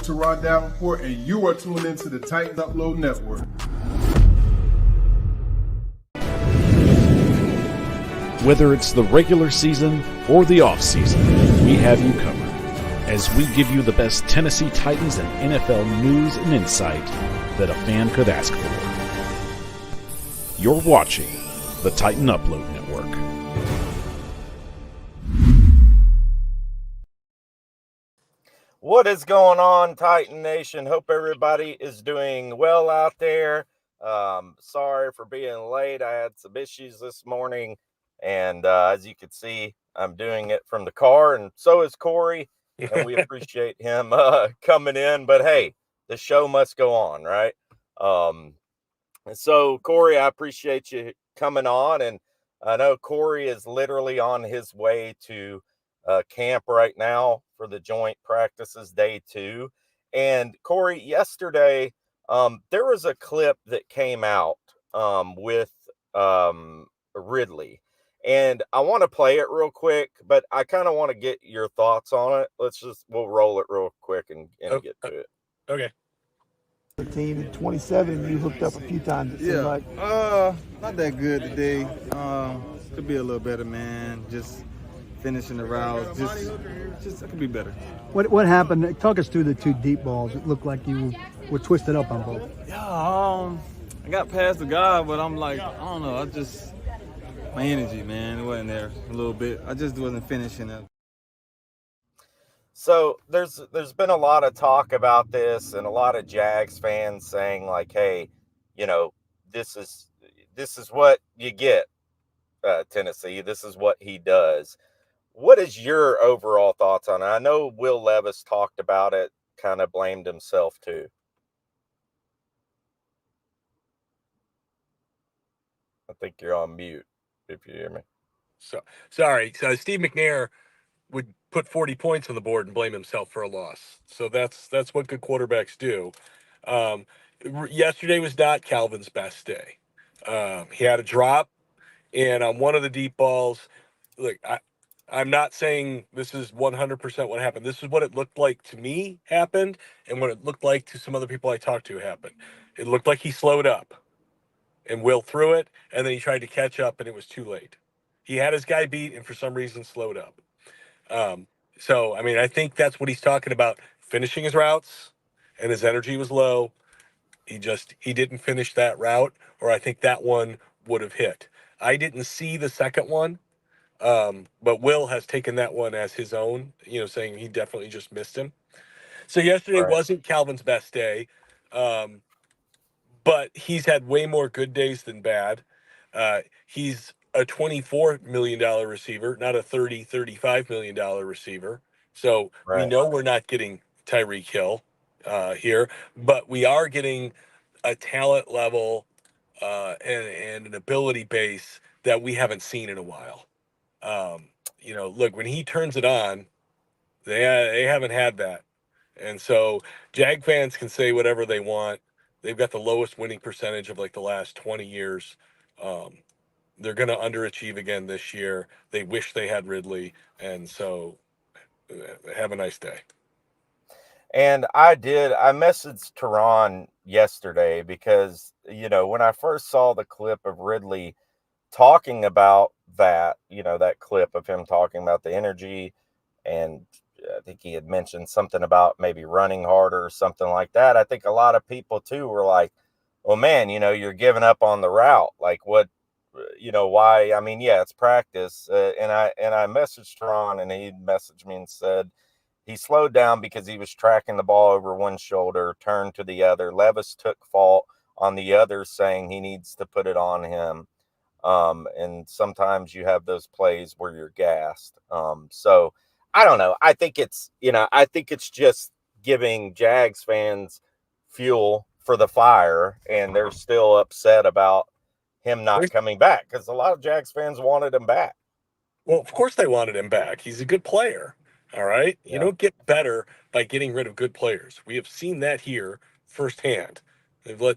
Turron Davenport, and you are tuned into the Titan Upload Network. Whether it's the regular season or the off-season, we have you covered as we give you the best Tennessee Titans and NFL news and insight that a fan could ask for. You're watching the Titan Upload Network. What is going on, Titan Nation? Hope everybody is doing well out there. Sorry for being late. I had some issues this morning, and as you can see, I'm doing it from the car, and so is Cory, and we appreciate him coming in. But hey, the show must go on, right? So Cory, I appreciate you coming on, and I know Cory is literally on his way to camp right now for the joint practices day 2. And Cory, yesterday there was a clip that came out with Ridley, and I want to play it real quick, but I kind of want to get your thoughts on it. We'll roll it real quick and get to it. Okay. 27, you hooked up a few times, it seems like. Not that good today. Could be a little better, man. Just finishing the routes, just it could be better. What happened? Talk us through the 2 deep balls. It looked like you were twisted up on both. Yeah, I got past the guy, but I'm like, I don't know. My energy, man, it wasn't there a little bit. I just wasn't finishing it. So there's been a lot of talk about this, and a lot of Jags fans saying like, hey, this is what you get, Tennessee. This is what he does. What is your overall thoughts on it? I know Will Levis talked about it, kind of blamed himself too. I think you're on mute if you hear me. So sorry. So Steve McNair would put 40 points on the board and blame himself for a loss. So that's what good quarterbacks do. Yesterday was not Calvin's best day. He had a drop, and on one of the deep balls, look, I'm not saying this is 100% what happened. This is what it looked like to me happened, and what it looked like to some other people I talked to happened. It looked like he slowed up, and Will threw it, and then he tried to catch up, and it was too late. He had his guy beat, and for some reason slowed up. So, I mean, I think that's what he's talking about, finishing his routes, and his energy was low. He didn't finish that route, or I think that one would have hit. I didn't see the second one, but Will has taken that one as his own, saying he definitely just missed him. So yesterday wasn't Calvin's best day, but he's had way more good days than bad. He's a $24 million receiver, not a $35 million receiver. So we know we're not getting Tyreek Hill here, but we are getting a talent level and an ability base that we haven't seen in a while. Look, when he turns it on, they haven't had that. And so Jag fans can say whatever they want. They've got the lowest winning percentage of like the last 20 years. They're going to underachieve again this year. They wish they had Ridley. And so have a nice day. And I messaged Turron yesterday because, when I first saw the clip of Ridley talking about that, that clip of him talking about the energy, and I think he had mentioned something about maybe running harder or something like that. I think a lot of people too were like, well, man, you're giving up on the route. Like what, why? I mean, yeah, it's practice. And I messaged Turron, and he messaged me and said he slowed down because he was tracking the ball over one shoulder, turned to the other. Levis took fault on the other, saying he needs to put it on him. And sometimes you have those plays where you're gassed. So I don't know. I think it's just giving Jags fans fuel for the fire, and they're still upset about him not coming back because a lot of Jags fans wanted him back. Well, of course they wanted him back. He's a good player. All right. Yeah. You don't get better by getting rid of good players. We have seen that here firsthand. They've let,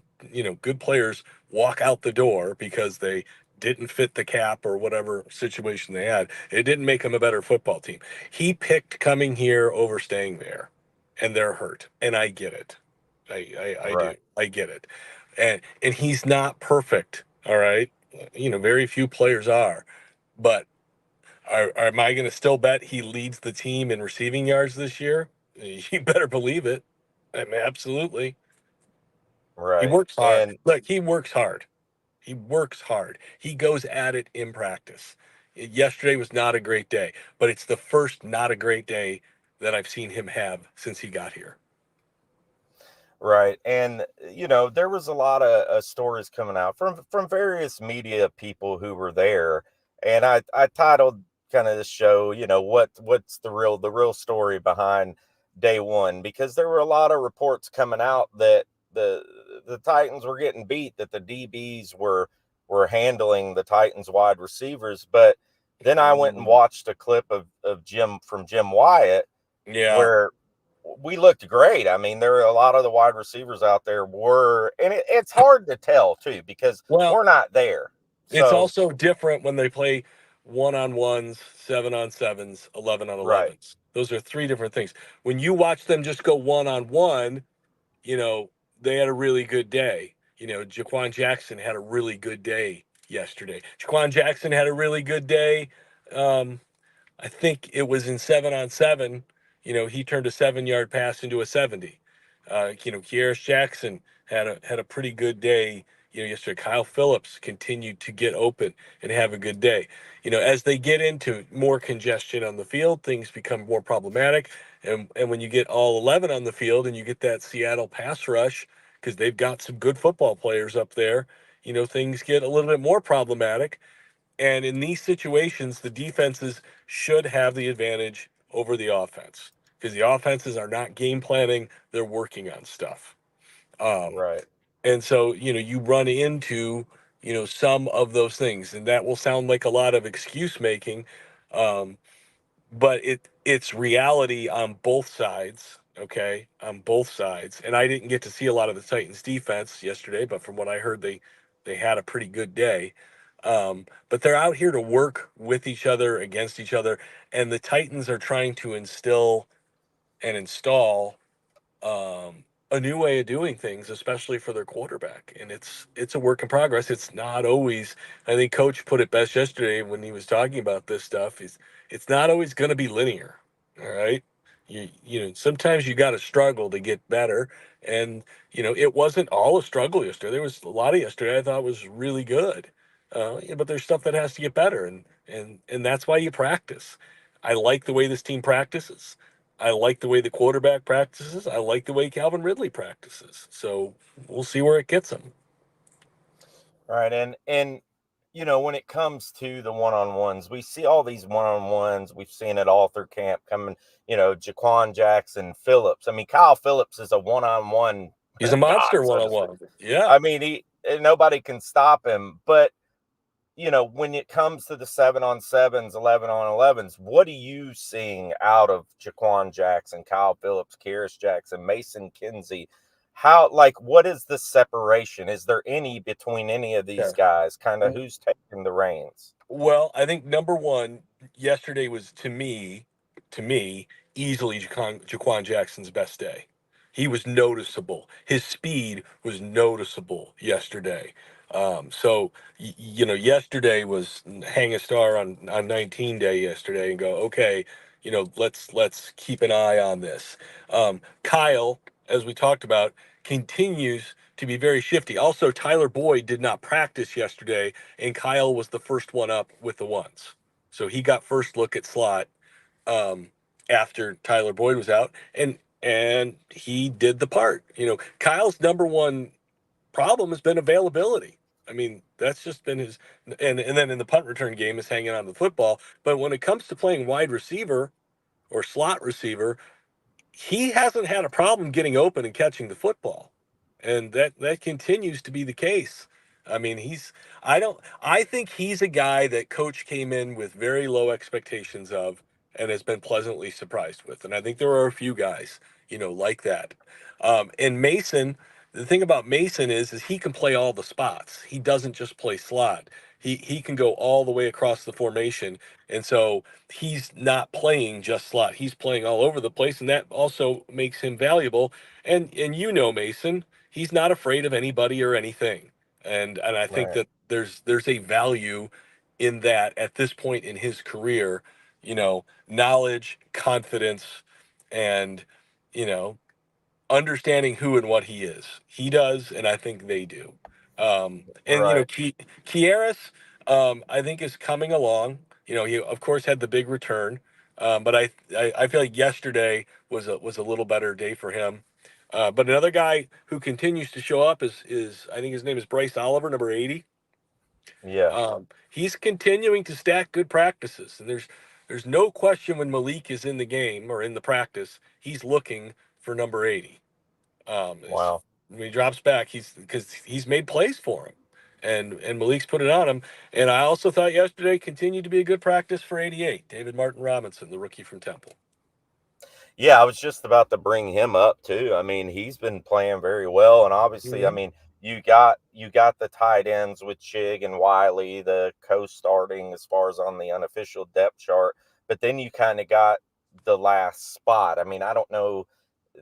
good players walk out the door because they didn't fit the cap or whatever situation they had. It didn't make him a better football team. He picked coming here over staying there. and they're hurt, and I get it. I do. Right. I get it. And he's not perfect, all right? Very few players are. But am I going to still bet he leads the team in receiving yards this year? You better believe it. I mean, absolutely. He Right. works hard. And Look, he works hard. He works hard. He goes at it in practice. Yesterday was not a great day, but it's the first not a great day that I've seen him have since he got here. right. And there was a lot of stories coming out from various media people who were there. And I titled kind of the show, what's the real story behind day one, because there were a lot of reports coming out that the Titans were getting beat, that the DBs were handling the Titans wide receivers. But then I went and watched a clip of Jim Wyatt, where we looked great. I mean, there were a lot of the wide receivers out there and it's hard to tell too, because we're not there. It's also different when they play 1-on-1s, 7-on-7s, 11-on-11s. Right. Those are three different things. When you watch them just go 1-on-1, they had a really good day. Jaquan Jackson had a really good day yesterday. Jaquan Jackson had a really good day. I think it was in 7-on-7. He turned a 7-yard pass into a 70. Kuharsky Jackson had a pretty good day. Yesterday, Kyle Phillips continued to get open and have a good day. As they get into more congestion on the field, things become more problematic. And when you get all 11 on the field and you get that Seattle pass rush, because they've got some good football players up there, things get a little bit more problematic. And in these situations, the defenses should have the advantage over the offense, because the offenses are not game planning, they're working on stuff. Right. And so, you run into, some of those things, and that will sound like a lot of excuse making. But it's reality on both sides, okay? On both sides. And I didn't get to see a lot of the Titans defense yesterday, but from what I heard, they had a pretty good day. But they're out here to work with each other, against each other, and the Titans are trying to instill and install a new way of doing things, especially for their quarterback. And it's a work in progress. It's not always. I think Coach put it best yesterday when he was talking about this stuff. It's not always going to be linear. All right. Sometimes you got to struggle to get better. And, it wasn't all a struggle yesterday. There was a lot of yesterday I thought was really good. But there's stuff that has to get better. And that's why you practice. I like the way this team practices. I like the way the quarterback practices. I like the way Calvin Ridley practices. So we'll see where it gets him. Right. And when it comes to the one-on-ones, we see all these one-on-ones. We've seen it all through camp coming, Jaquan Jackson, Phillips. I mean, Kyle Phillips is a one-on-one. He's a monster one-on-one. Yeah. I mean, nobody can stop him. But, when it comes to the 7-on-7s, 11-on-11s, what are you seeing out of Jaquan Jackson, Kyle Phillips, Kuharsky Jackson, Mason Kinsey? What is the separation? Is there any between any of these guys? Kind of who's taking the reins? Well, I think number one, yesterday was to me, easily Jaquan Jackson's best day. He was noticeable. His speed was noticeable yesterday. So yesterday was hang a star on 19 day yesterday and go, okay, let's keep an eye on this. Kyle, as we talked about, continues to be very shifty. Also, Tyler Boyd did not practice yesterday, and Kyle was the first one up with the ones. So he got first look at slot after Tyler Boyd was out, and he did the part. Kyle's number one problem has been availability. I mean, that's just been his, and then in the punt return game is hanging on to the football. But when it comes to playing wide receiver or slot receiver, he hasn't had a problem getting open and catching the football. And that continues to be the case. I mean, I think he's a guy that Coach came in with very low expectations of and has been pleasantly surprised with. And I think there are a few guys, like that. And Mason, the thing about Mason is he can play all the spots. He doesn't just play slot. He can go all the way across the formation, and so he's not playing just slot. He's playing all over the place, and that also makes him valuable. And Mason, he's not afraid of anybody or anything. And I think Right. that there's a value in that at this point in his career, knowledge, confidence, and you know understanding who and what he is. He does, and I think they do. And Right. Kieras, I think is coming along. He of course had the big return, but I feel like yesterday was a little better day for him. But another guy who continues to show up is I think his name is Bryce Oliver, number 80. Yeah. He's continuing to stack good practices, and there's no question when Malik is in the game or in the practice, he's looking for number 80. Wow. When he drops back, because he's made plays for him, and Malik's put it on him. And I also thought yesterday continued to be a good practice for 88, David Martin Robinson, the rookie from Temple. Yeah, I was just about to bring him up too. I mean, he's been playing very well, and obviously, I Mhm. mean, you got the tight ends with Chig and Wiley, the co-starting as far as on the unofficial depth chart, but then you kind of got the last spot. I mean, I don't know.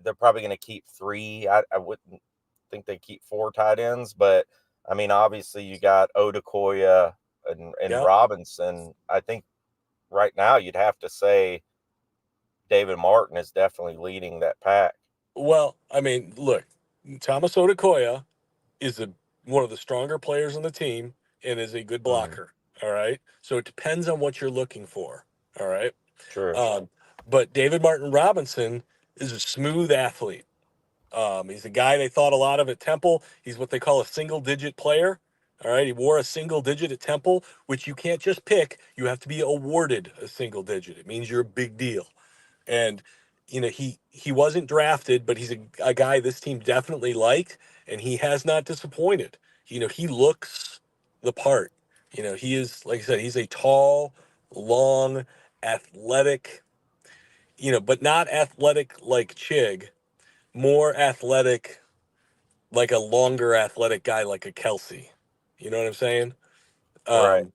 They're probably going to keep three. I wouldn't think they keep four tight ends, but I mean, obviously, you got Odukoya and Yeah. Robinson. I think right now you'd have to say David Martin is definitely leading that pack. Well, I mean, look, Thomas Odukoya is one of the stronger players on the team and is a good Mhm. blocker. All right. So it depends on what you're looking for. All right. True. Um, but David Martin Robinson is a smooth athlete. He's a guy they thought a lot of at Temple. He's what they call a single digit player. All right. He wore a single digit at Temple, which you can't just pick. You have to be awarded a single digit. It means you're a big deal. And he wasn't drafted, but he's a guy this team definitely liked, and he has not disappointed. He looks the part. He is, like I said, he's a tall, long, athletic, but not athletic like Chig, more athletic like a longer athletic guy like a Kelsey. You know what I'm saying? Right. Um,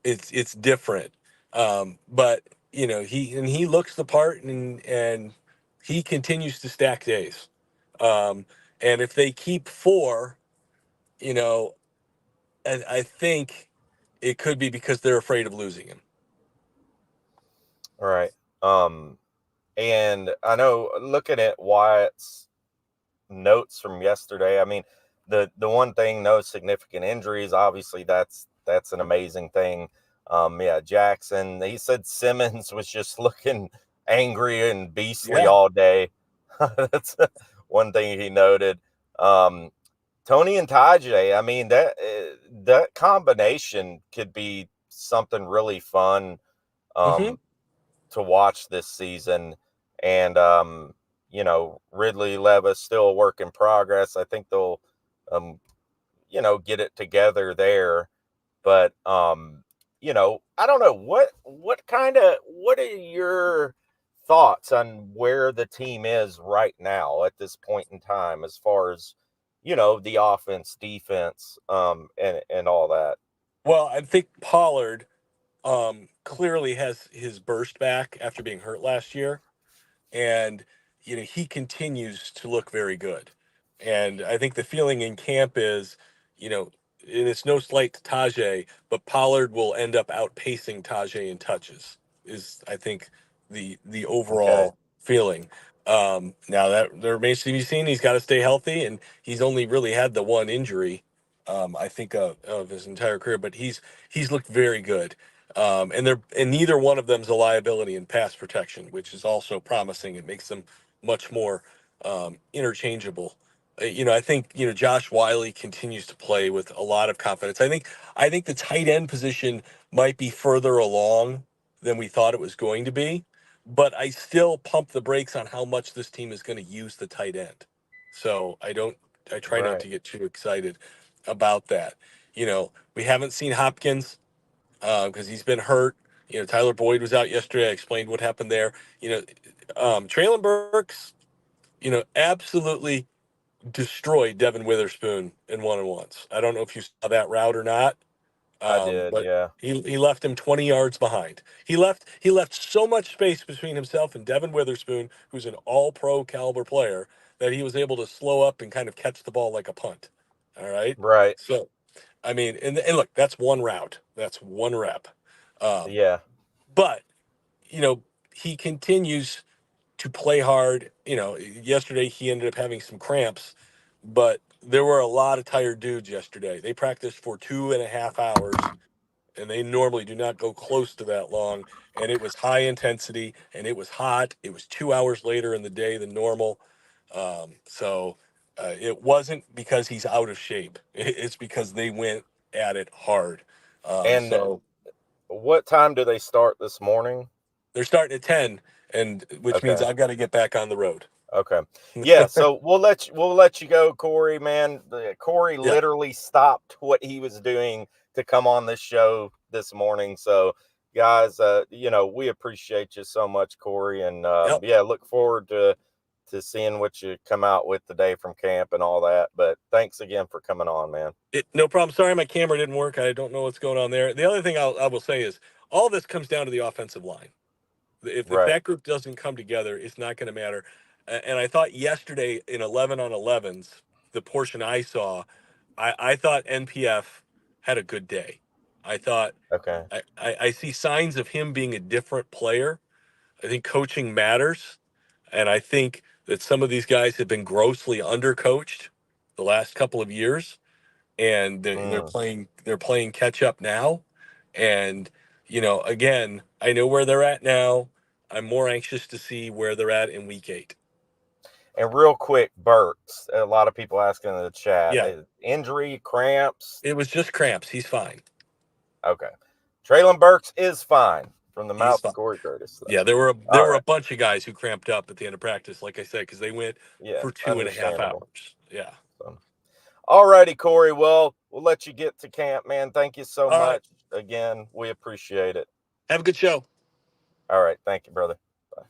it's different. But he looks the part, and he continues to stack days. Um, and if they keep four, you know, and I think it could be because they're afraid of losing him. Right. Um, and I know looking at Wyatt's notes from yesterday, I mean, the one thing, no significant injuries, obviously that's an amazing thing. Yeah, Jackson, he said Simmons was just looking angry and beastly Yeah. all day. That's one thing he noted. Um, Tony and Tajay, I mean, that combination could be something really fun Hmm. um to watch this season. And Ridley Levis still a work in progress. I think they'll um get it together there. But I don't know what are your thoughts on where the team is right now at this point in time as far as the offense, defense, and all that. Well, I think Pollard clearly has his burst back after being hurt last year. And he continues to look very good. And I think the feeling in camp is, and it's no slight to Tajay, but Pollard will end up outpacing Tajay in touches. Is I think the Okay. overall feeling. Now that there remains to be seen, he's got to stay healthy, and he's only really had the one injury. I think of his entire career, but he's looked very good. And neither one of them is a liability in pass protection, which is also promising. It makes them much more interchangeable. I think Josh Wiley continues to play with a lot of confidence. I think the tight end position might be further along than we thought it was going to be, but I still pump the brakes on how much this team is going to use the tight end. So I try not Right. to get too excited about that. We haven't seen Hopkins because he's been hurt. Tyler Boyd was out yesterday. I explained what happened there. Traylon Burks, absolutely destroyed Devin Witherspoon in one-on-ones. I don't know if you saw that route or not. I did, But yeah. he left him 20 yards behind. He left so much space between himself and Devin Witherspoon, who's an all-pro caliber player, that he was able to slow up and kind of catch the ball like a punt. All right. Right. So, I mean, and look, that's one route. That's one rep. Yeah. But, he continues to play hard. Yesterday he ended up having some cramps, but there were a lot of tired dudes yesterday. They practiced for 2.5 hours, and they normally do not go close to that long. And it was high intensity, and it was hot. It was 2 hours later in the day than normal. So it wasn't because he's out of shape. It's because they went at it hard. And So what time do they start this morning? they're starting at 10, which means Okay. I've got to get back on the road. Okay. Yeah, so we'll let you go, Cory, man. Cory Yeah. literally stopped what he was doing to come on this show this morning. So guys, we appreciate you so much, Cory, and Yep. yeah, look forward to seeing what you come out with today from camp and all that. But thanks again for coming on, man. No problem. Sorry, my camera didn't work. I don't know what's going on there. The other thing I will say is all this comes down to the offensive line. If Right. that group doesn't come together, it's not going to matter. And I thought yesterday in 11 on 11s, the portion I saw, I thought NPF had a good day. I thought Okay. I see signs of him being a different player. I think coaching matters. And I think that some of these guys have been grossly undercoached the last couple of years, and they're playing catch up now. And again, I know where they're at now. I'm more anxious to see where they're at in week 8. And real quick, Burks, a lot of people asking in the chat, Yeah, injury, cramps. it was just cramps. He's fine. Okay. Traylon Burks is fine, from the He's mouth of fine. Cory Curtis. So. Yeah, there were All a right. bunch of guys who cramped up at the end of practice, like I said, because they went Yeah, for 2.5 understandable. hours. Yeah. So. All righty, Cory. Well, we'll let you get to camp, man. Thank you so All right. much. Again, we appreciate it. Have a good show. All right. Thank you, brother. Bye.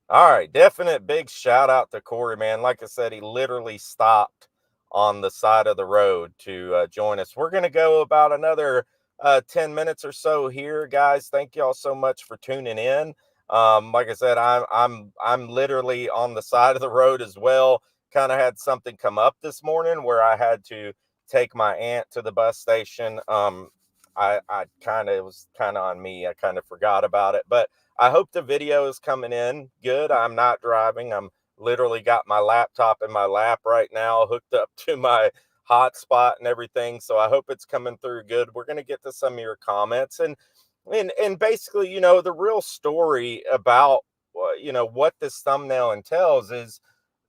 All right. Definite big shout out to Cory, man. Like I said, he literally stopped on the side of the road to join us. We're going to go about another 10 minutes or so here, guys. Thank you all so much for tuning in. Like I said, I'm literally on the side of the road as well. Kind of had something come up this morning where I had to take my aunt to the bus station. It was kind of on me. I kind of forgot about it, but I hope the video is coming in good. I'm not driving. I'm literally got my laptop in my lap right now, hooked up to my hotspot and everything. So I hope it's coming through good. We're going to get to some of your comments and basically, the real story about, what this thumbnail entails is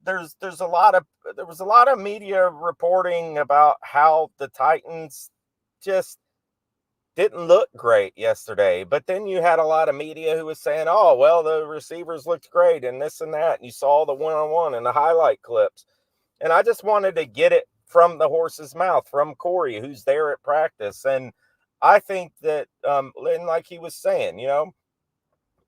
there was a lot of media reporting about how the Titans just didn't look great yesterday. But then you had a lot of media who was saying, oh, well, the receivers looked great and this and that. And you saw the one-on-one and the highlight clips. And I just wanted to get it from the horse's mouth, from Cory, who's there at practice. And I think that, and like he was saying,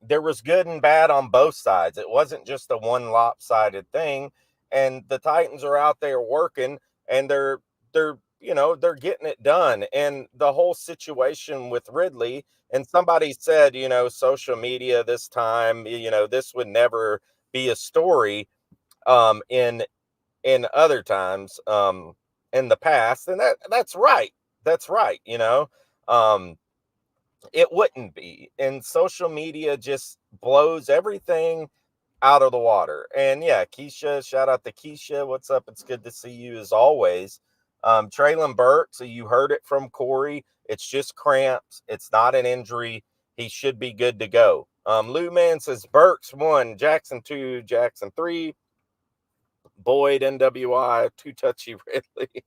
there was good and bad on both sides. It wasn't just a one lopsided thing. And the Titans are out there working, and they're getting it done. And the whole situation with Ridley, and somebody said, social media this time, this would never be a story in other times in the past. And that's right. That's right. It wouldn't be. And social media just blows everything out of the water. And yeah, Keisha, shout out to Keisha. What's up? It's good to see you as always. Traylon Burks, so you heard it from Cory. It's just cramps. It's not an injury. He should be good to go. Lou Man says Burks 1, Jackson 2, Jackson 3, Boyd NWI, 2 touchy Ridley.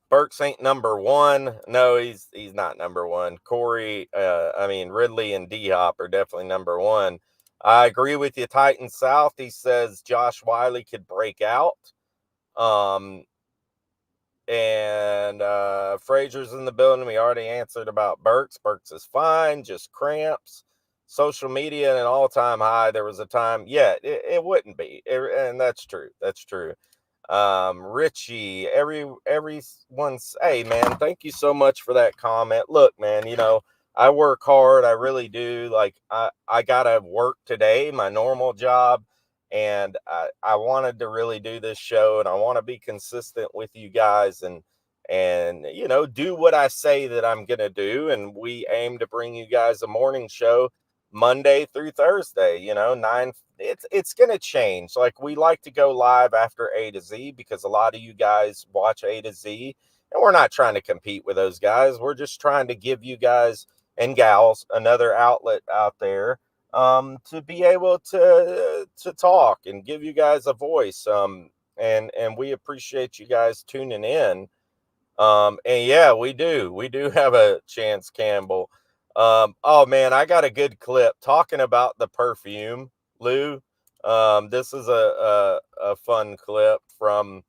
Burks ain't number 1. No, he's not number 1. Cory, Ridley and D-Hop are definitely number 1. I agree with you, Titans South. He says Josh Wiley could break out. Frazier's in the building. We already answered about Burks. Burks is fine, just cramps. Social media at an all-time high. There was a time, it wouldn't be. And that's true. That's true. Richie, everyone's, hey man, thank you so much for that comment. Look, man, I work hard. I really do. Like I gotta work today, my normal job. And I wanted to really do this show, and I want to be consistent with you guys and do what I say that I'm going to do. And we aim to bring you guys a morning show Monday through Thursday, 9. It's going to change. Like, we like to go live after A to Z because a lot of you guys watch A to Z, and we're not trying to compete with those guys. We're just trying to give you guys and gals another outlet out there to be able to talk and give you guys a voice. And we appreciate you guys tuning in. And yeah, we do have a Chance Campbell. Oh man, I got a good clip talking about the perfume, Lou. This is a fun clip from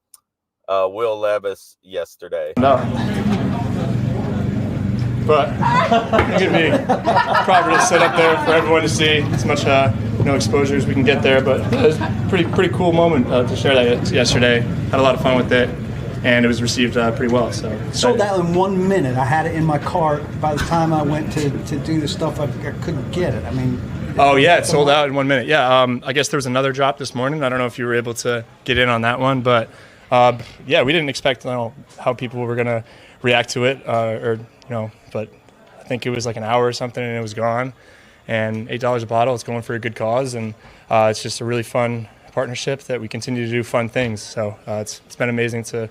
Will Levis yesterday. No. But it's going to be proper to sit up there for everyone to see as much exposure as we can get there. But it was a pretty cool moment to share that yesterday. Had a lot of fun with it, and it was received pretty well. So sold out in 1 minute. I had it in my cart. By the time I went to do the stuff, I couldn't get it. I mean. Oh yeah, it sold out in 1 minute. Yeah, I guess there was another drop this morning. I don't know if you were able to get in on that one, but yeah, we didn't expect how people were going to react to it, but I think it was like an hour or something and it was gone. And $8 a bottle, it's going for a good cause, and it's just a really fun partnership that we continue to do fun things. So it's been amazing to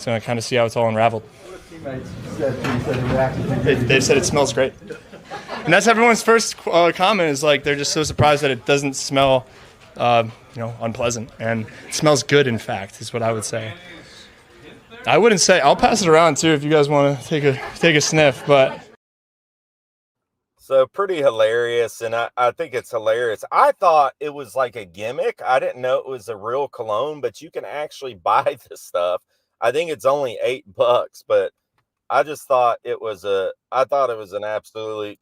kind of see how it's all unraveled. They've said it smells great. And that's everyone's first comment is like they're just so surprised that it doesn't smell unpleasant. And it smells good, in fact, is what I would say. I wouldn't say. I'll pass it around too if you guys want to take a sniff. But so pretty hilarious, and I think it's hilarious. I thought it was like a gimmick. I didn't know it was a real cologne, but you can actually buy this stuff. I think it's only $8, but I just thought it was an absolutely.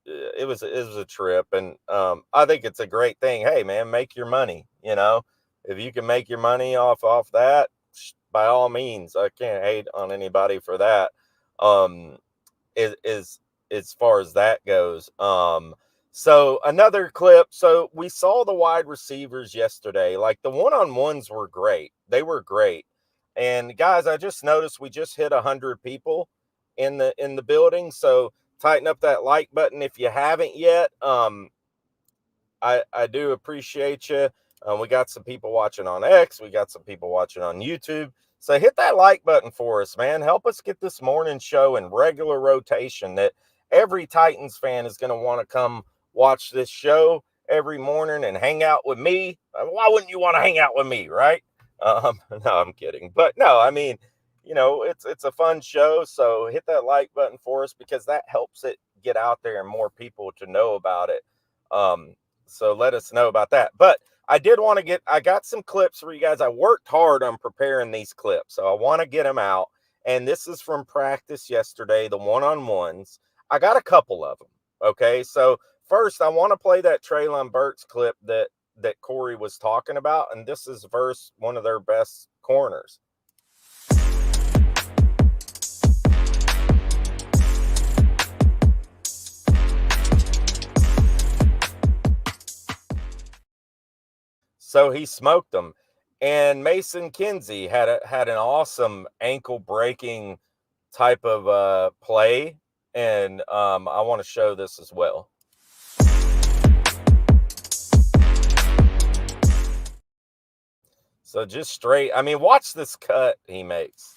It was a trip, and I think it's a great thing. Hey man, make your money. If you can make your money off that, by all means, I can't hate on anybody for that. Is as far as that goes. So another clip. So we saw the wide receivers yesterday. Like, the one-on-ones were great. They were great. And guys, I just noticed we just hit 100 people in the building. So tighten up that like button if you haven't yet. I do appreciate you. We got some people watching on X. We got some people watching on YouTube. So hit that like button for us, man. Help us get this morning show in regular rotation that every Titans fan is going to want to come watch this show every morning and hang out with me. Why wouldn't you want to hang out with me, right? No, I'm kidding. But no, I mean, it's a fun show. So hit that like button for us because that helps it get out there and more people to know about it. So let us know about that. But I got some clips for you guys. I worked hard on preparing these clips, so I want to get them out. And this is from practice yesterday, the one-on-ones. I got a couple of them. Okay, so first I want to play that Treylon Burks clip that Cory was talking about, and this is versus one of their best corners. So he smoked them. And Mason Kinsey had an awesome ankle breaking type of play. And I want to show this as well. So just straight, I mean, watch this cut he makes.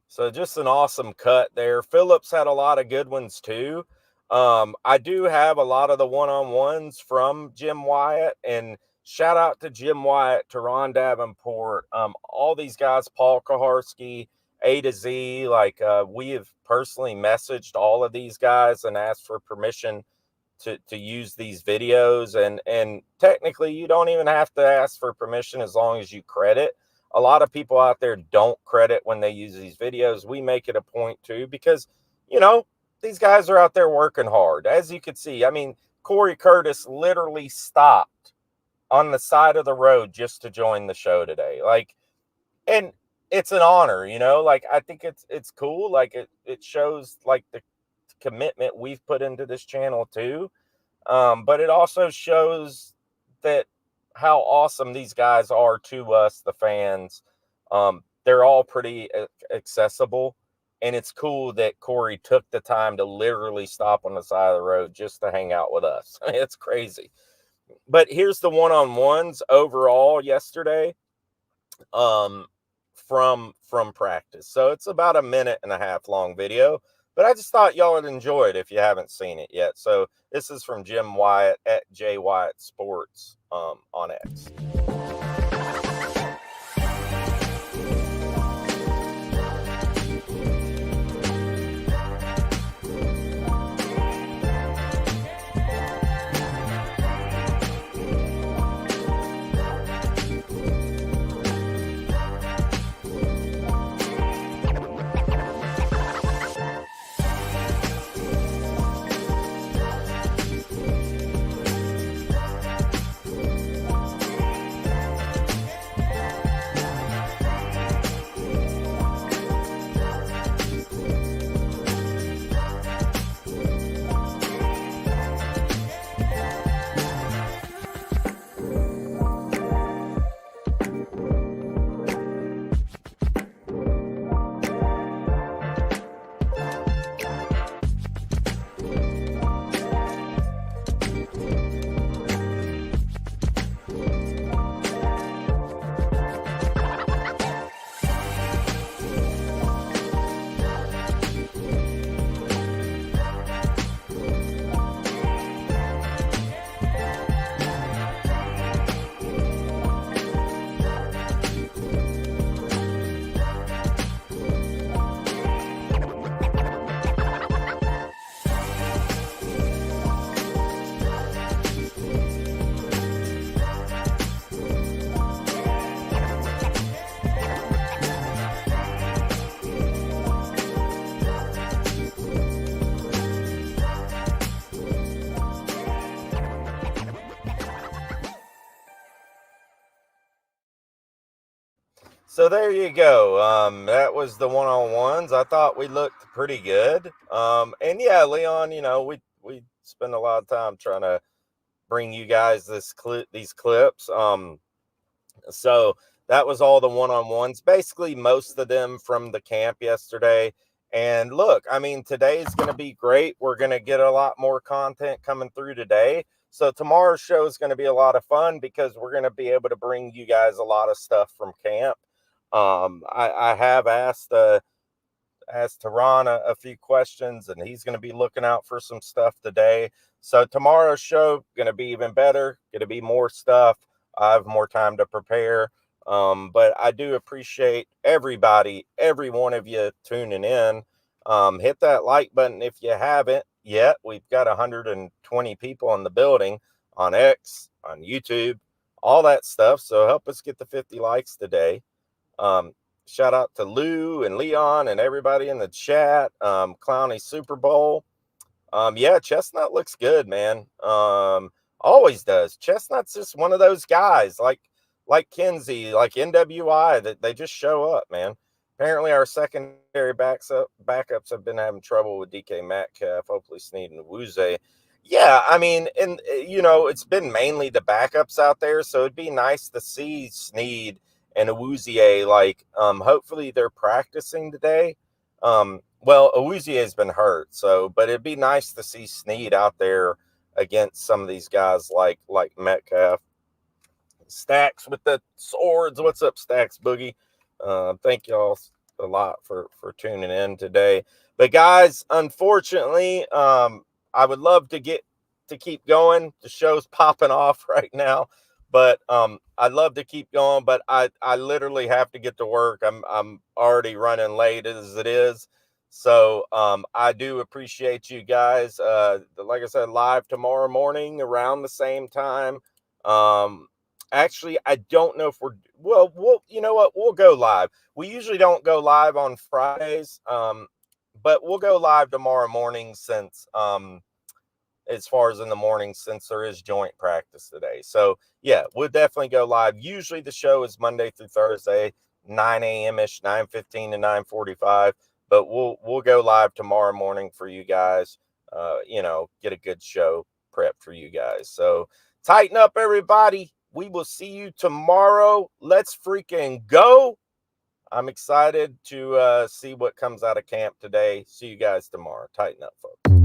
So just an awesome cut there. Phillips had a lot of good ones too. I do have a lot of the one-on-ones from Jim Wyatt, and shout out to Jim Wyatt, Turron Davenport, all these guys, Paul Kuharsky, A to Z. Like, we have personally messaged all of these guys and asked for permission to use these videos. And technically you don't even have to ask for permission as long as you credit. A lot of people out there don't credit when they use these videos. We make it a point to, because, these guys are out there working hard. As you can see, I mean, Cory Curtis literally stopped on the side of the road just to join the show today. Like, and it's an honor, you know, like, I think it's cool. Like, it shows like the commitment we've put into this channel too. But it also shows that how awesome these guys are to us, the fans. They're all pretty accessible, and it's cool that Cory took the time to literally stop on the side of the road just to hang out with us. It's crazy. But here's the one-on-ones overall yesterday, from practice. So it's about a 1.5-minute long video, but I just thought y'all would enjoy it if you haven't seen it yet. So this is from Jim Wyatt at J Wyatt Sports on X. So there you go. That was the one-on-ones. I thought we looked pretty good. And yeah, Leon, you know, we spend a lot of time trying to bring you guys these clips. So that was all the one-on-ones, basically most of them from the camp yesterday. And look, I mean, today's going to be great. We're going to get a lot more content coming through today. So tomorrow's show is going to be a lot of fun because we're going to be able to bring you guys a lot of stuff from camp. I have asked Turron a few questions, and he's going to be looking out for some stuff today. So tomorrow's show going to be even better. Going to be more stuff. I have more time to prepare. But I do appreciate everybody, every one of you tuning in. Hit that like button if you haven't yet. We've got 120 people in the building on X, on YouTube, all that stuff. So help us get the 50 likes today. Shout out to Lou and Leon and everybody in the chat. Clowney Super Bowl. Yeah, Chestnut looks good, man. Always does. Chestnut's just one of those guys like Kinsey, like NWI, that they just show up, man. Apparently our secondary backups have been having trouble with DK Metcalf, hopefully Snead and Wooze. Yeah, I mean, and you know, it's been mainly the backups out there, so it'd be nice to see Snead and Awuzie, like, hopefully they're practicing today. Well, Awuzie has been hurt, but it'd be nice to see Snead out there against some of these guys like Metcalf. Stacks with the swords. What's up, Stacks Boogie? Thank y'all a lot for tuning in today. But guys, unfortunately, I would love to keep going. The show's popping off right now. But I'd love to keep going, but I literally have to get to work. I'm already running late as it is. So I do appreciate you guys. Like I said, live tomorrow morning around the same time. Actually, I don't know if we'll you know what? We'll go live. We usually don't go live on Fridays, but we'll go live tomorrow morning since as far as in the morning, since there is joint practice today. So yeah, we'll definitely go live. Usually the show is Monday through Thursday, 9 a.m.-ish, 9:15 to 9:45, but we'll go live tomorrow morning for you guys. Get a good show prep for you guys. So tighten up, everybody. We will see you tomorrow. Let's freaking go. I'm excited to see what comes out of camp today. See you guys tomorrow. Tighten up, folks.